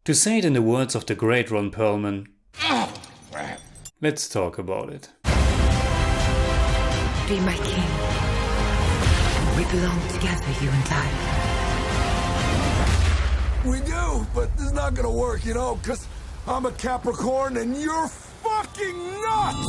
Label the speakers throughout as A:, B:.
A: To say it in the words of the great Ron Perlman, let's talk about it.
B: Be my king. We belong together, you and I.
C: We do, but it's not gonna work, because I'm a Capricorn and you're fucking nuts!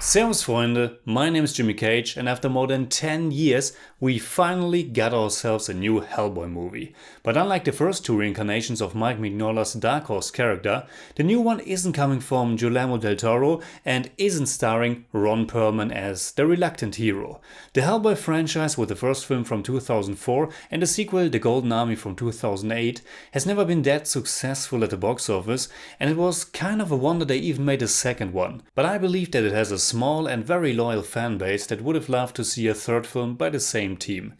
A: Servus Freunde, my name is Jimmy Cage, and after more than 10 years we finally got ourselves a new Hellboy movie. But unlike the first two reincarnations of Mike Mignola's Dark Horse character, the new one isn't coming from Guillermo del Toro and isn't starring Ron Perlman as the reluctant hero. The Hellboy franchise, with the first film from 2004 and the sequel The Golden Army from 2008, has never been that successful at the box office, and it was kind of a wonder they even made a second one. But I believe that it has a small and very loyal fan base that would have loved to see a third film by the same team.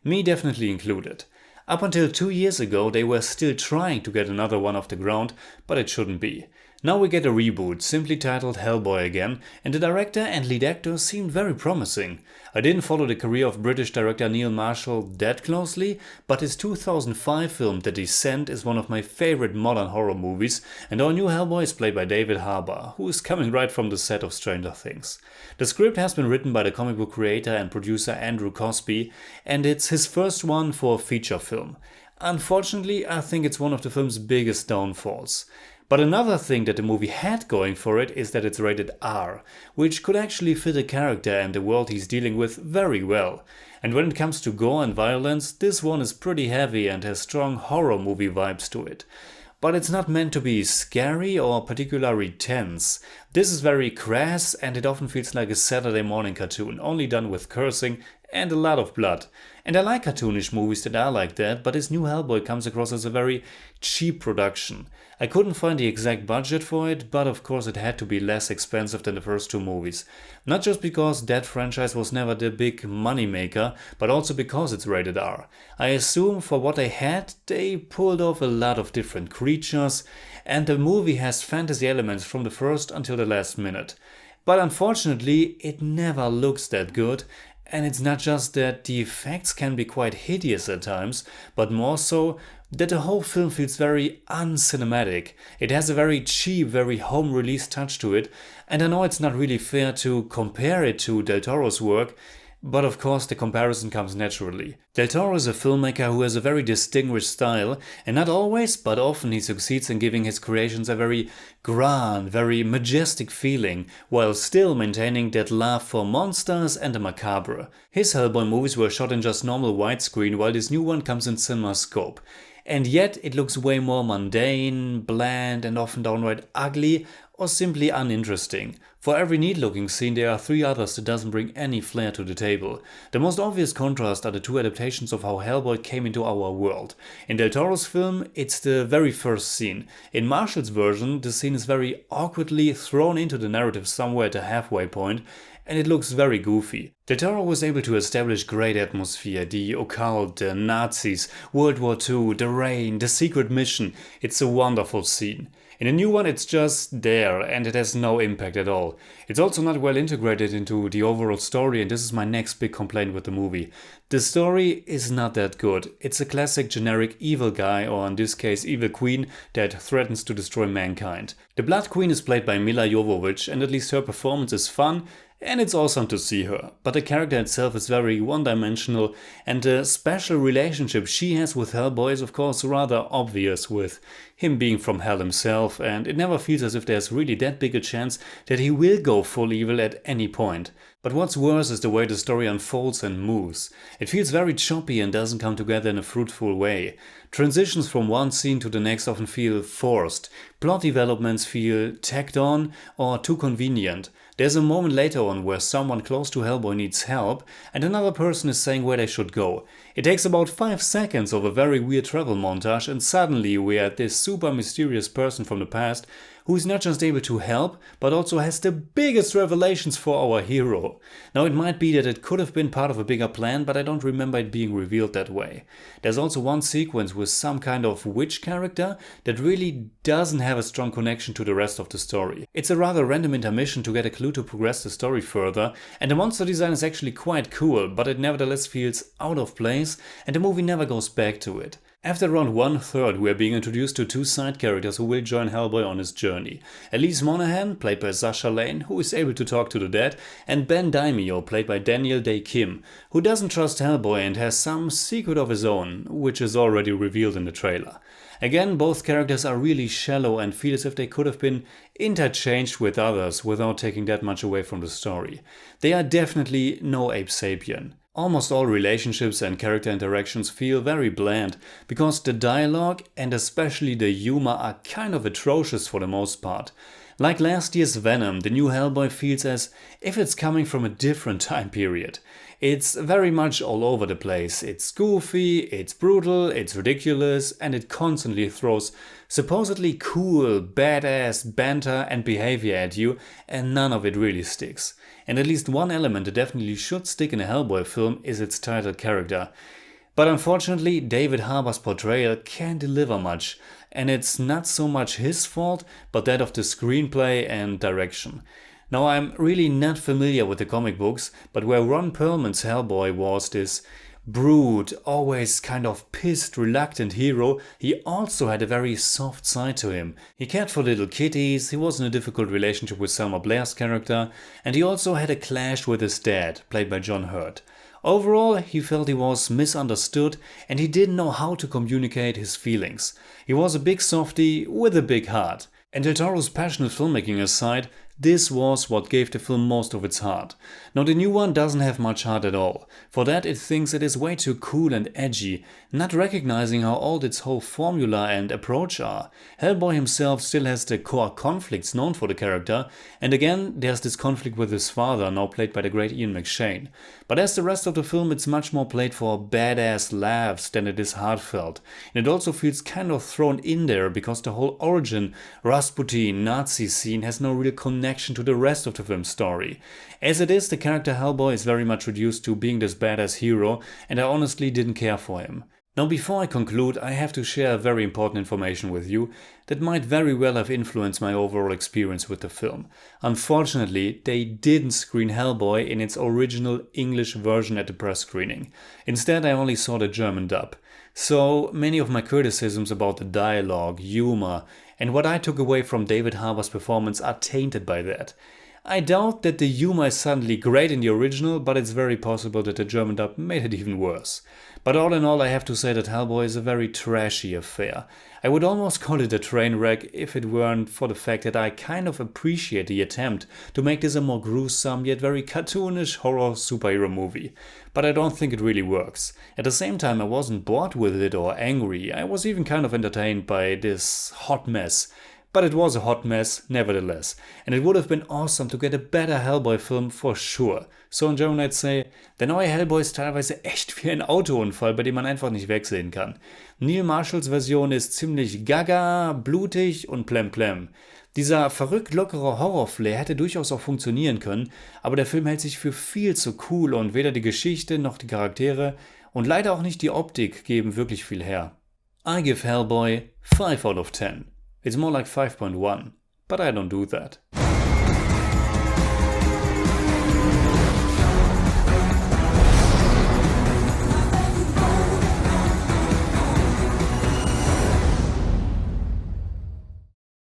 A: Me definitely included. Up until 2 years ago they were still trying to get another one off the ground, but it shouldn't be. Now we get a reboot, simply titled Hellboy again, and the director and lead actor seemed very promising. I didn't follow the career of British director Neil Marshall that closely, but his 2005 film The Descent is one of my favorite modern horror movies, and our new Hellboy is played by David Harbour, who is coming right from the set of Stranger Things. The script has been written by the comic book creator and producer Andrew Cosby, and it's his first one for a feature film. Unfortunately, I think it's one of the film's biggest downfalls. But another thing that the movie had going for it is that it's rated R, which could actually fit a character and the world he's dealing with very well. And when it comes to gore and violence, this one is pretty heavy and has strong horror movie vibes to it. But it's not meant to be scary or particularly tense. This is very crass and it often feels like a Saturday morning cartoon, only done with cursing and a lot of blood. And I like cartoonish movies that are like that, but this new Hellboy comes across as a very cheap production. I couldn't find the exact budget for it, but of course it had to be less expensive than the first two movies. Not just because that franchise was never the big money maker, but also because it's rated R. I assume for what they had, they pulled off a lot of different creatures, and the movie has fantasy elements from the first until the last minute. But unfortunately, it never looks that good. And it's not just that the effects can be quite hideous at times, but more so that the whole film feels very uncinematic. It has a very cheap, very home release touch to it, and I know it's not really fair to compare it to Del Toro's work, but of course the comparison comes naturally. Del Toro is a filmmaker who has a very distinguished style, and not always, but often he succeeds in giving his creations a very grand, very majestic feeling, while still maintaining that love for monsters and the macabre. His Hellboy movies were shot in just normal widescreen, while this new one comes in CinemaScope. And yet it looks way more mundane, bland and often downright ugly or simply uninteresting. For every neat looking scene there are 3 others that doesn't bring any flair to the table. The most obvious contrast are the 2 adaptations of how Hellboy came into our world. In Del Toro's film it's the very first scene. In Marshall's version the scene is very awkwardly thrown into the narrative somewhere at the halfway point, and it looks very goofy. Del Toro was able to establish great atmosphere, the occult, the Nazis, World War II, the rain, the secret mission. It's a wonderful scene. In a new one it's just there and it has no impact at all. It's also not well integrated into the overall story, and this is my next big complaint with the movie. The story is not that good. It's a classic generic evil guy, or in this case evil queen, that threatens to destroy mankind. The Blood Queen is played by Milla Jovovich, and at least her performance is fun. And it's awesome to see her, but the character itself is very one-dimensional, and the special relationship she has with Hellboy is of course rather obvious, with him being from hell himself, and it never feels as if there's really that big a chance that he will go full evil at any point. But what's worse is the way the story unfolds and moves. It feels very choppy and doesn't come together in a fruitful way. Transitions from one scene to the next often feel forced. Plot developments feel tacked on or too convenient. There's a moment later on where someone close to Hellboy needs help and another person is saying where they should go. It takes about 5 seconds of a very weird travel montage and suddenly we're at this super mysterious person from the past who is not just able to help, but also has the biggest revelations for our hero. Now it might be that it could have been part of a bigger plan, but I don't remember it being revealed that way. There's also one sequence with some kind of witch character that really doesn't have a strong connection to the rest of the story. It's a rather random intermission to get a clue to progress the story further, and the monster design is actually quite cool, but it nevertheless feels out of place, and the movie never goes back to it. After around 1/3 we are being introduced to two side characters who will join Hellboy on his journey. Elise Monaghan, played by Sasha Lane, who is able to talk to the dead, and Ben Daimio, played by Daniel Day Kim, who doesn't trust Hellboy and has some secret of his own, which is already revealed in the trailer. Again, both characters are really shallow and feel as if they could have been interchanged with others without taking that much away from the story. They are definitely no Abe Sapien. Almost all relationships and character interactions feel very bland, because the dialogue and especially the humor are kind of atrocious for the most part. Like last year's Venom, the new Hellboy feels as if it's coming from a different time period. It's very much all over the place. It's goofy, it's brutal, it's ridiculous, and it constantly throws supposedly cool, badass banter and behavior at you, and none of it really sticks. And at least one element that definitely should stick in a Hellboy film is its title character. But unfortunately, David Harbour's portrayal can't deliver much, and it's not so much his fault, but that of the screenplay and direction. Now, I'm really not familiar with the comic books, but where Ron Perlman's Hellboy was this brute, always kind of pissed, reluctant hero, he also had a very soft side to him. He cared for little kitties, he was in a difficult relationship with Selma Blair's character, and he also had a clash with his dad, played by John Hurt. Overall, he felt he was misunderstood and he didn't know how to communicate his feelings. He was a big softie with a big heart. And Del Toro's passionate filmmaking aside, this was what gave the film most of its heart. Now the new one doesn't have much heart at all. For that it thinks it is way too cool and edgy, not recognizing how old its whole formula and approach are. Hellboy himself still has the core conflicts known for the character, and again there's this conflict with his father, now played by the great Ian McShane. But as the rest of the film, it's much more played for badass laughs than it is heartfelt. And it also feels kind of thrown in there because the whole origin Rasputin Nazi scene has no real connection to the rest of the film's story. As it is, the character Hellboy is very much reduced to being this badass hero, and I honestly didn't care for him. Now before I conclude, I have to share very important information with you that might very well have influenced my overall experience with the film. Unfortunately, they didn't screen Hellboy in its original English version at the press screening. Instead, I only saw the German dub. So many of my criticisms about the dialogue, humor, and what I took away from David Harbour's performance are tainted by that. I doubt that the humor is suddenly great in the original, but it's very possible that the German dub made it even worse. But all in all, I have to say that Hellboy is a very trashy affair. I would almost call it a train wreck if it weren't for the fact that I kind of appreciate the attempt to make this a more gruesome yet very cartoonish horror superhero movie. But I don't think it really works. At the same time, I wasn't bored with it or angry. I was even kind of entertained by this hot mess. But it was a hot mess, nevertheless, and it would have been awesome to get a better Hellboy film for sure. So in German I'd say, der neue Hellboy ist teilweise echt wie ein Autounfall, bei dem man einfach nicht wegsehen kann. Neil Marshalls Version ist ziemlich gaga, blutig und plemplem. Dieser verrückt lockere Horrorflair hätte durchaus auch funktionieren können, aber der Film hält sich für viel zu cool und weder die Geschichte noch die Charaktere und leider auch nicht die Optik geben wirklich viel her. I give Hellboy 5 out of 10. It's more like 5.1, but I don't do that.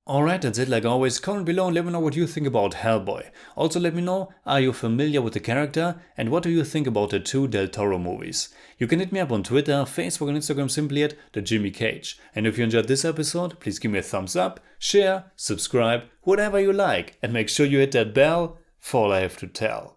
A: Alright, that's it like always. Comment below and let me know what you think about Hellboy. Also let me know, are you familiar with the character and what do you think about the two Del Toro movies? You can hit me up on Twitter, Facebook and Instagram simply at The Jimmy Cage. And if you enjoyed this episode, please give me a thumbs up, share, subscribe, whatever you like, and make sure you hit that bell for all I have to tell.